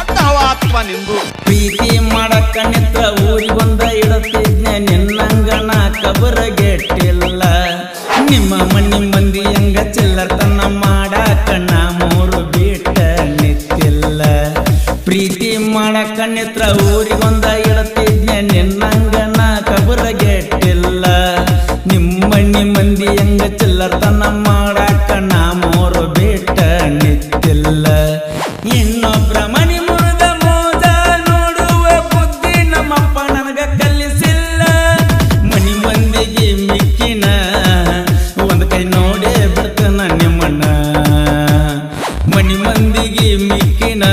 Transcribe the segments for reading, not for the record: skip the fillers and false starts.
ದೊಡ್ಡ ಹವಾತ್ಮ ನಿಂದು. ಪ್ರೀತಿ ಮಾಡಕ್ಕ ನಿತ್ರ ಊರಿಗೊಂದ ಇಡತಿದ್ನ ನಿನ್ನಂಗನ ಕಬರಗೆಟ್ಟಿಲ್ಲ. ನಿಮ್ಮ ಮನಿ ಮಂದಿ ಹಂಗ ಚಿಲ್ಲರ್ತನ ಮಾಡಾಕ ನಾ ಮೂರು ಬಿಟ್ಟ ನಿತ್ತಿಲ್ಲ. ಪ್ರೀತಿ ಮಾಡಕ್ಕ ನಿತ್ರ ಊರಿಗೊಂದ ಇಡತಿದ್ನ ನಿನ್ನಂಗನ ಕಬರಗೆಟ್ಟಿಲ್ಲ. ನಿಮ್ಮ ಮನಿ ಮಂದಿ ಹಂಗ ಚಿಲ್ಲರ್ತನ ಮಾಡಾಕ ನಾ ಮೂರು ಬಿಟ್ಟ ನಿತ್ತಿಲ್ಲ. ಇನ್ನೊಬ್ರ ಮನಿ ಮುರಿದ ಮೋದ ನೋಡುವ ಬುದ್ಧಿ ನಮ್ಮಪ್ಪ ನನಗ ಕಲಿಸಿಲ್ಲ. ಮನಿ ಮಂದಿಗೆ ಮಿಕ್ಕಿನ ಒಂದ್ ಕೈ ನೋಡೇ ಬಿಡ್ತನ ನಿಮ್ಮಣ್ಣ. ಮನಿ ಮಂದಿಗೆ ಮಿಕ್ಕಿನ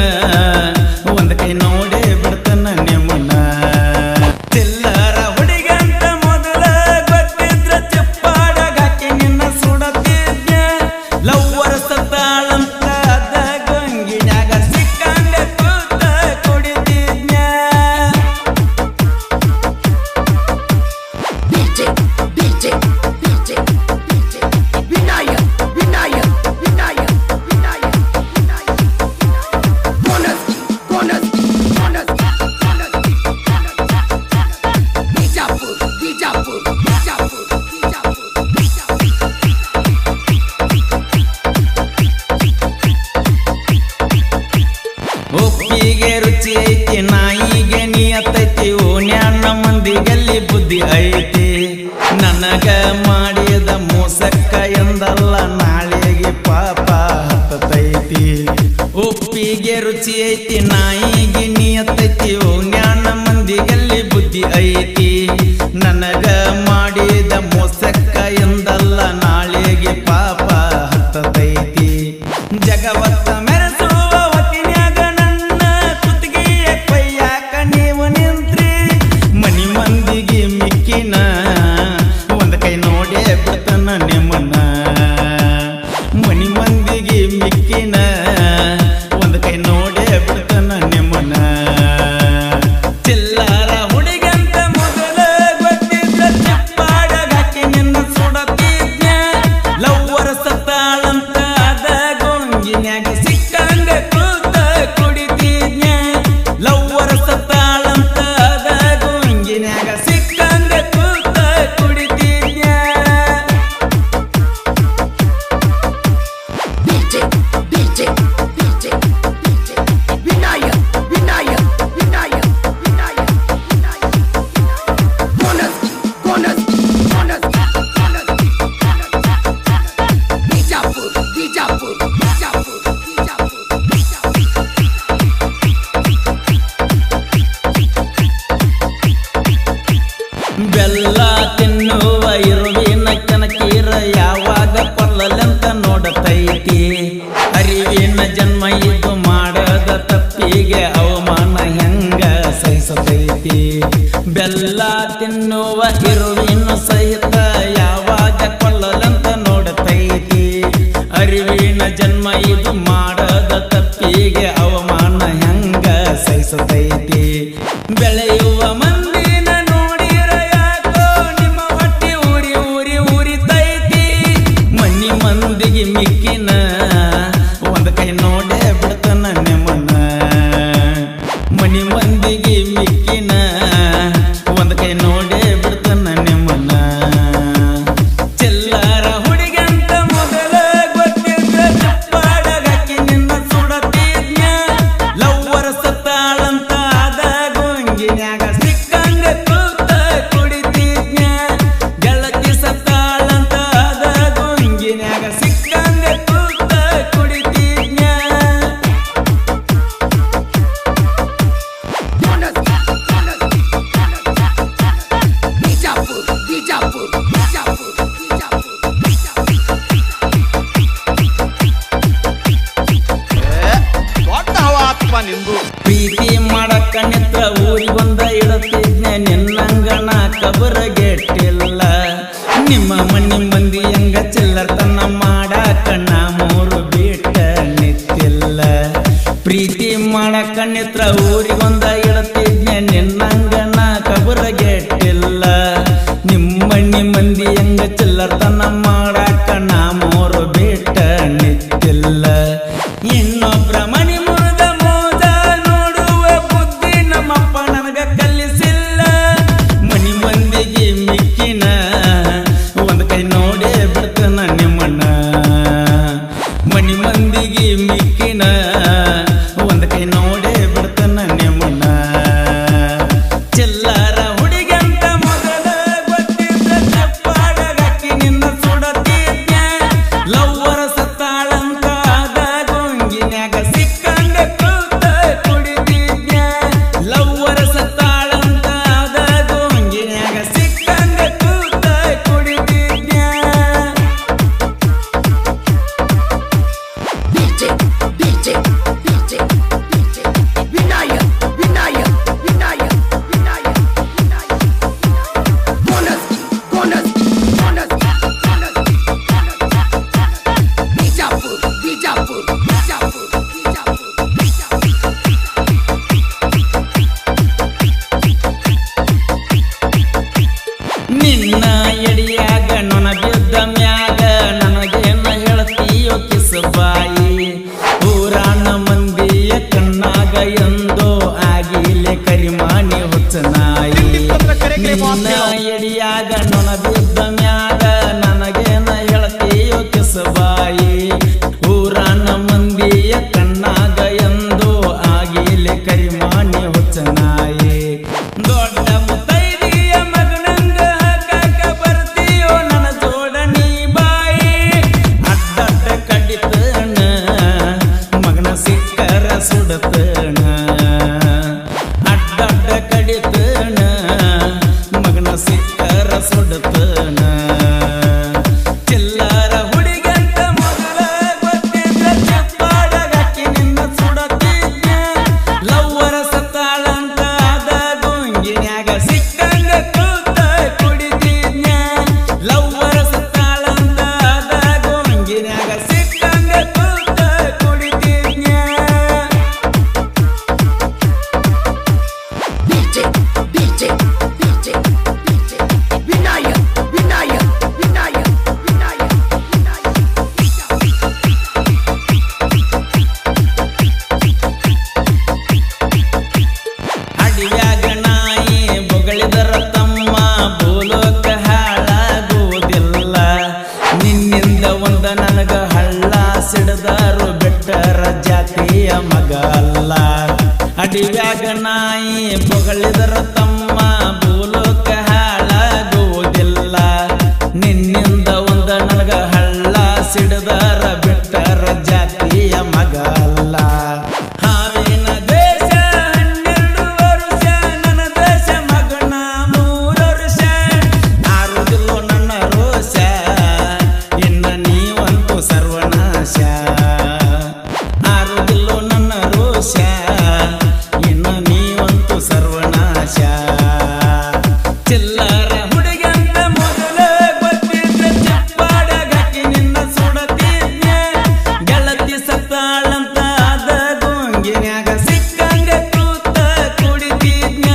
ಒಂದ್ ಕೈ ನೋಡೇ ಬಿಡ್ತನ ನಿಮ್ಮಣ್ಣ. ಚಿಲ್ಲರ ಹುಡುಗಂತ ಮೊದಲ ಗೊತ್ತಿದ್ರ ಚಿಪ್ಪಾಡಾಗ ಹಾಕಿ ನಿನ್ನ ಸುಡತಿದ್ನ. ಲವ್ವರ ಸತ್ತಾಳಂತ ಅದ ಗೊಂಗಿನ್ಯಾಗ ಸಿಕ್ಕಂಡ ಕೂತ ಕುಡಿತಿದ್ನ. ಒಪ್ಪಿಗೆ ರುಚಿ ಐತಿ ನಾಯಿಗೆ ನಿಯತೈತಿ. ಓಣ್ಯಾನ ಮಂದಿಗಲ್ಲಿ ಬುದ್ಧಿ ಐತಿ. ನನಗ ಮಾಡಿದ ಮೋಸಕ್ಕ ಎಂದಲ್ಲ ನಾಳೆಗೆ ಪಾಪ ಹತ್ತೈತಿ. ಒಪ್ಪಿಗೆ ರುಚಿ ಐತಿ ನಾಯಿಗೆ ನಿಯತೈತಿ. ಓಣ್ಯಾನ ಮಂದಿಗಲ್ಲಿ ಬುದ್ಧಿ ಐತಿ. ನನಗ ಮಾಡಿದ ಮೋಸಕ್ಕ ಎಂದಲ್ಲ ನಾಳೆಗೆ ಪಾಪ ಹತ್ತೈತಿ. ಜಗವತ್ತ ಮೆರೆಸುವ ಹೊತ್ತಿನ್ಯಾಗ ನನ್ನ ಕುತ್ತಿಗೆಯ ಕೈಯಾಕ ನೀವು ನಿಂತ್ರಿ. ಮನಿ ಮಂದಿಗೆ ಮಿಕ್ಕಿನ ಒಂದ್ ಕೈ ನೋಡೇ ಬಿಡ್ತನ ನಿಮ್ಮನ್ನ. ಮನಿ ಮಂದಿಗೆ ಮಿಕ್ಕಿನ ಒಂದ್ ಕೈ ನೋಡೇ ಬಿಡ್ತನ ನಿಮ್ಮನ್ನ. ಚಿಲ್ಲರ ಹುಡುಗಂತ ಮೊದಲ ಗೊತ್ತಿದ್ದ ಚಿಪ್ಪಾಡಾಗ ಹಾಕಿ ನಿನ್ನ ಸುಡತಿದ್ನ. ಲವ್ವರ ಸತ್ತಾಳಂತ ಅದ ಗೊಂಗಿನ್ಯಾಗ ಸಿಕ್ಕಂಗ ಕೂತ ಕುಡಿತಿದ್ನ. ಲವ್ವರ ಸತ್ತಾಳಂತ ಅದ ಗೊಂಗಿನ್ಯಾಗ ಸಿಕ್ಕಂಗ ಕೂತ ಕುಡಿತಿದ್ನ. ಬೆಲ್ಲ ತಿನ್ನುವ ಇರುವಿನ ಕನಕೀರ ಯಾವಾಗ ಕೊಲ್ಲಲೆಂತ ನೋಡತೈತಿ. ಅರಿವಿನ ಜನ್ಮ ಇದು ಮಾಡದ ತಪ್ಪಿಗೆ ಅವಮಾನ ಹೆಂಗ ಸಹಿಸತೈತಿ. ಬೆಲ್ಲ ತಿನ್ನುವ ಇರುವಿನ ಸಹಿತ ಯಾವಾಗ ಕೊಲ್ಲಲೆಂತ ನೋಡತೈತಿ. ಅರಿವಿನ ಜನ್ಮ ಇದು ಮಾಡದ ತಪ್ಪಿಗೆ ಅವಮಾನ ಹೆಂಗ ಸಹಿಸತೈತಿ. ಬೆಳೆಯುವ ಮಂದಿನ ನೋಡಿರ ಯಾಕೋ ನಿಮ್ಮ ಹೊಟ್ಟಿ ಊರಿ ಊರಿ ಊರಿತೈತಿ. ಮನಿ ಮಂದಿಗೆ ಮಿಕ್ಕಿನ ಒಂದ್ ಕೈ ನೋಡೇ ಬಿಡ್ತನ ನಿಮ್ಮನ್ನ. ಮನಿ ಮಂದಿಗೆ ಮಿಕ್ಕಿನ ಒಂದ್ ಕೈ ನೋಡೇ ಬಿಡ್ತನ ನಿಮ್ಮನ್ನ. ಚಿಲ್ಲರ ಹುಡುಗಂತ ಮೊದಲ ಗೊತ್ತಿದ್ದ ಚಪ್ಪಾಡಾಗ ಹಾಕಿ ನಿನ್ನ ಸುಡತಿದ್ನ. ಲವ್ವರ ಸತ್ತಾಳಂತ ಅದ ಗೊಂಗಿನ್ಯಾಗ ಸಿಕ್ಕಂಗ ಕೂತ ಕುಡಿತಿದ್ನ. ಗೆಳತಿ ಸತ್ತಾಳಂತ ಅದ ಗೊಂಗಿನ್ಯಾಗ ಸಿಕ್ಕಂಗ ಕೂತ ಕುಡಿತಿದ್ನ. ದೊಡ್ಡ ಹವಾತ್ಮ ನಿಂದು. ಪ್ರೀತಿ ಮಾಡಕ್ಕ ನಿತ್ರ ಊರಿಗೊಂದ ಇಡತಿದ್ನ ನಿನ್ನಂಗನ ಕಬರಗೆಟ್ಟಿಲ್ಲ. ನಿಮ್ಮ ಮನಿ ಮಂದಿ ಹಂಗ ಚಿಲ್ಲರ್ತನ ಮಾಡಾಕ ನಾ ಮೂರು ಬಿಟ್ಟ ನಿತ್ತಿಲ್ಲ. ಪ್ರೀತಿ ಮಾಡಕ್ಕ ನಿತ್ರ ಊರಿಗೊಂದ ಇಡತಿದ್ನ ನಿನ್ನಂಗನ ಕಬರಗೆಟ್ಟಿಲ್ಲ. ನಿಮ್ಮ ಮನಿ ಮಂದಿ ಹಂಗ ಚಿಲ್ಲರ್ತನ ಮಾಡಾಕ ನಾ ಮೂರು ಬಿಟ್ಟ ನಿತ್ತಿಲ್ಲ. ಇನ್ನೊಬ್ರ ಮನಿ ಮುರಿದ ಮೋದ ಹುಡುಗಿನ ಒಂದ್ ಕೈ ನೋಡೇ ಬಿಡ್ತನ ನಿಮ್ಮನ್ನ ಚಿಲ್ಲರ ಹುಡುಗಿ ಅಂತ ಮೊದಲ ಗೊತ್ತಿದ್ದ ಚಪ್ಪಾಡಗಾಕಿ ನಿನ್ನ ಸುಡತಿದ್ನ ಲವ್ವರ ಸತ್ತಾಳಂತ ಆದ ಗೊಂಗಿನ್ಯಾಗ ಸಿಕ್ಕಂಗ ಕೂತ ಕುಡಿತಿದ್ನ ಲವ್ವರ ಸತ್ತಾಳಂತ ಆದ ಗೊಂಗಿನ್ಯಾಗ ಸಿಕ್ಕಂಗ ಕೂತ ಕುಡಿತಿದ್ನ ನಿನ್ನ ಎಡಿಯಾಗ ನೊನ ಬಿದ್ದ ಮ್ಯಾಗ ನನಗೇನ ಹೇಳ್ತೀಯೋ ಕಿಸಬಾಯಿ ಪುರಾಣ ಮಂದಿಯ ಕಣ್ಣಾಗ ಎಂದೋ ಆಗಿಲೆ ಕರಿಮಾನಿ ಹುಚ್ಚನಾಯಿ ನಿನ್ನ ಎಡಿಯಾಗ ನೊನ ಬಿದ್ದ ಮ್ಯಾಗ ನನಗೇನ ಹೇಳ್ತೀಯೋ ಕಿಸಬಾಯಿ ಪುರಾಣ ಮಂದಿಯ ಕಣ್ಣಾಗ ಎಂದೋ ಆಗಿಲೆ ಕರಿಮಾನಿ ಹುಚ್ಚನಾಯಿ ದೊಡ್ಡ ಮುತ್ತೈದಿಯ ಮಗನಂಗ ಹಾಕಾಕ ಬರ್ತೀಯೋ ನನ್ನ ಜೋಡಣಿ ಬಾಯಿ ಅಡ್ಡಡ್ಡ ಕಡಿತಣ ಮಗನ ಸಿಕ್ಕರ ಸುಡತಣ ಅಡ್ಡಡ್ಡ ಕಡಿತಣ ಮಗನ ಸಿಕ್ಕರ ಸುಡತಣ ಚಿಲ್ಲರ ಹುಡುಗಂತ ಮೊದಲ ಗೊತ್ತಿದ್ದ ಚಪ್ಪಾಡಗಾಕಿ ನಿನ್ನ ಸುಡತಿದ್ನ ಲವ್ವರ ಸತ್ತಾಳಂತ ಆದ ಗೊಂಗಿನ್ಯಾಗ ಸಿಕ್ಕಂಗ ಕೂತ ಕುಡಿತಿದ್ನ ಲವ್ವರ ಸತ್ತಾಳಂತ ಆದ ಗೊಂಗಿನ್ಯಾಗ ಸಿಕ್ಕಂಗ ಕೂತ ಕುಡಿತಿದ್ನ ಅಡಿಯಾಗ ನಾಯಿ ಬೊಗಳಿದರ ತಮ್ಮ ಬೋಲೋಕ ಹಾಳಾಗುವುದಿಲ್ಲ ನಿನ್ನಿಂದ ಒಂದ ನನಗ ಹಳ್ಳ ಸಿಡದಾರು ಬೆಟ್ಟರ ಜಾತಿಯ ಮಗ ಅಲ್ಲ ಅಡಿಯಾಗ ನಾಯಿ ಬೊಗಳಿದರ ತಮ್ಮ ಬೋಲೋಕ ಹಾಳಾಗುವುದಿಲ್ಲ ನಿನ್ನಿಂದ ಒಂದ ನನಗ ಹಳ್ಳ ಸಿಡದಾರ ಬೆಟ್ಟರ ಜಾತಿಯ ಮಗ ಅಲ್ಲ ಹಾವಿನ ದೇಶ 12 ವರ್ಷ ನನ್ನ ದೇಶ ಮಗನ 3 ವರ್ಷ ಆರುದಿಲ್ಲೋ ನನ್ನ ರೋಷ ಇನ್ನ ನೀವಂತೂ ಸರ್ವನಾಶ ಆರುದಿಲ್ಲೋ ನನ್ನ ರೋಷ ಇನ್ನ ನೀವಂತೂ ಸರ್ವನಾಶ ಚಿಲ್ಲರ ಹುಡುಗಂತ ಮೊದಲ ಗೊತ್ತಿದ್ದ ಚಪ್ಪಾಡಗಾಕಿ ನಿನ್ನ ಸುಡತಿದ್ನ ಗೆಳತಿ ಸತ್ತಾಳಂತ ಆದ ಗೊಂಗಿನ್ಯಾಗ ಸಿಕ್ಕಂಗ ಕೂತ ಕುಡಿತಿದ್ನ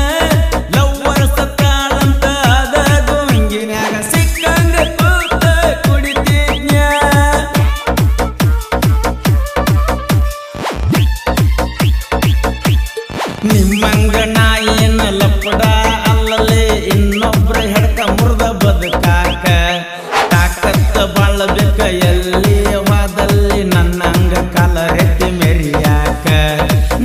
ಲವ್ವರ ಸತ್ತಾಳಂತ ಆದ ಗೊಂಗಿನ್ಯಾಗ ಸಿಕ್ಕಂಗ ಕೂತ ಕುಡಿತಿದ್ನ ನಿಮ್ಮಂಗ ನಾಯಿನ ಲಪ್ಪಡ ಅಲ್ಲಲೇ ಇನ್ನೊಬ್ರ ಹೆಡ್ಕ ಮುರ್ದ ಬದುಕಾಕ ತಾಕತ್ತ ಬಾಳಬೇಕ ಎಲ್ಲಿ ವಾದಲ್ಲಿ ನನ್ನಂಗ ಕಾಲರೆತ್ತಿ ಮೆರಿಯಾಕ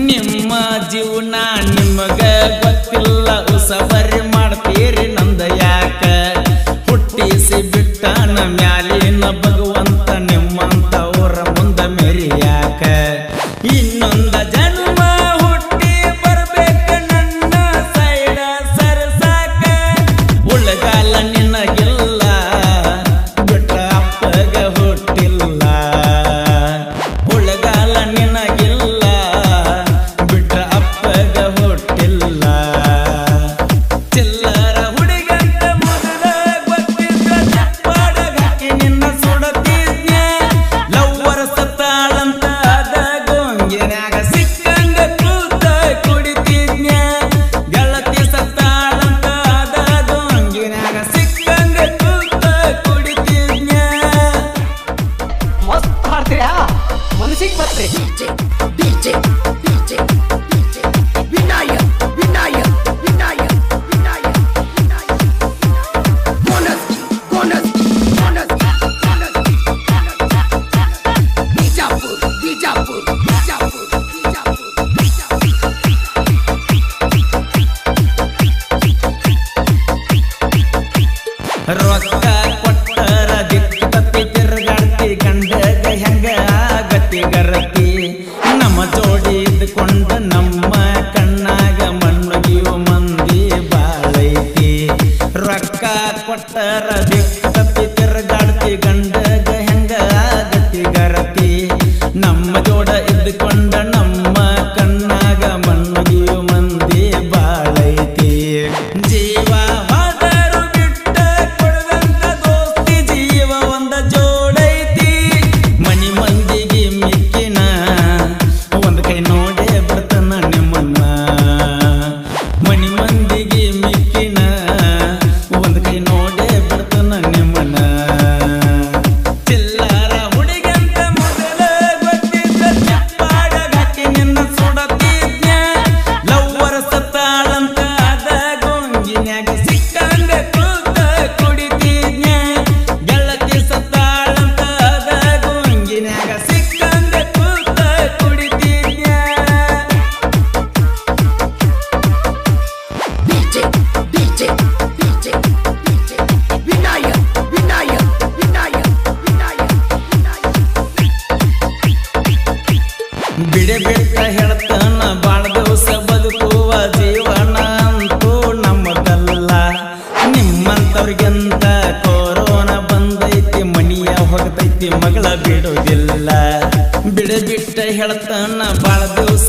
ನಿಮ್ಮ ಜೀವನ ನಿಮಗ ಗೊತ್ತಿಲ್ಲ ಉಸಬರಿ ಮಾಡ್ತೀರಿ ನಂದ ಯಾಕ ಹುಟ್ಟಿಸಿ ಬಿಟ್ಟನ ಮ್ಯಾಲಿನ ಭಗವಂತ ನಿಮ್ಮಂತವರ ಮುಂದ ಮೆರಿಯಾಕ ಇನ್ನೊಂದ ಜನ್ಮ ಹುಟ್ಟಿ ಬರ್ಬೇಕ ನನ್ನ ಸೈಡ ಸರಸಾಕ ಉಳ್ಳಗಾಲ ನಿನಗಿಲ್ಲ ಬಿಟ್ಟ ಅಪ್ಪಗ ಹುಟ್ಟಿಲ್ಲ ಉಳ್ಳಗಾಲ ನಿನಗಿಲ್ಲ ಬಿಟ್ಟ ಅಪ್ಪಗ ಹುಟ್ಟಿಲ್ಲ ಚಿಲ್ಲರ ಹುಡುಗಂತ ಮೊದಲ ಗೊತ್ತಿದ್ದ ಚಪ್ಪಾಡಗಾಕಿ ನಿನ್ನ ಸುಡತಿದ್ನ ಲವ್ವರ ಸತ್ತಾಳಂತ ಆದ ಗೊಂಗಿನ್ಯಾಗ ಸಿಕ್ಕಂಗ ಜೋಡಿ ಇದ್ದುಕೊಂಡ ನಮ್ಮ ಕಣ್ಣಾಗ ಮಣ್ಣಗಿಯೋ ಮಂದಿ ಬಾಳೈತಿ ರೊಕ್ಕ ಕೊಟ್ಟರ ದಿಕ್ಕಿ ತಿರುಗಾಡ್ತಿ ಗಂಡಗ ಹೆಂಗ ಆಗತಿ ಗರತಿ ನಮ್ಮ ಜೋಡ ಇದ್ದುಕೊಂಡ ನಮ್ಮ ಕಣ್ಣಾಗ ಮಣ್ಣಗಿಯೋ ಮಂದಿ ಬಾಳೈತಿ ಜೀವ ಹೋದರು ಬಿಟ್ಟ ಕೊಡುವಂತ ದೋಸ್ತಿ ಜೀವ ಒಂದ ಜೋಡೈತಿ ಮನಿ ಮಂದಿಗೆ ಮಿಕ್ಕಿನ ಒಂದ್ ಕೈ ನೋಡೇ ಬಿಡ್ತಾನ ನಿಮ್ಮನ್ನ ಮನಿ ಮಂದಿಗೆ ಮಿಕ್ಕಿನ ಒಂದ್ ಕೈ ನೋಡೇ ಬಿಡ್ತಾನ ನಿಮ್ಮನ್ನ ಚಿಲ್ಲರ ಹುಡುಗಂತ ಮೊದಲ ಗೊತ್ತಿದ್ದ ಚಪ್ಪಾಡ ಹಾಕಿ ನಿನ್ನ ಸುಡತಿದ್ನ ಲವ್ವರ ಸತ್ತಾಳಂತ ಅದ ಗೊಂಗಿನ್ಯಾಗ ಸಿಕ್ಕಂಗ ಕೂತ ಕುಡಿತಿದ್ನ ಗೆಳತಿ ಸತ್ತಾಳಂತ ಅದ ಗೊಂಗಿನ್ಯಾಗ ಸಿಕ್ಕಂಗ ಕೂತ ಕುಡಿತಿದ್ನ DJ, DJ, DJ, DJ, Vinayak, Vinayak, Vinayak, Vinayak, Vinayak. ಬಿಡೆ ಬಿಟ್ಟ ಹೇಳ್ತಾನ ಬಾಳ ದಿವಸ ಬದುಕುವ ಜೀವನ ಅಂತೂ ನಮ್ಮದಲ್ಲ ನಿಮ್ಮಂತವ್ರಿಗಿಂತ ಕೊರೋನಾ ಬಂದೈತಿ ಮನಿಯ ಹೋಗತೈತಿ ಮಗಳ ಬಿಡೋದಿಲ್ಲ ಬಿಡೆ ಬಿಟ್ಟ ಹೇಳ್ತಾನ ಬಾಳ ದಿವಸ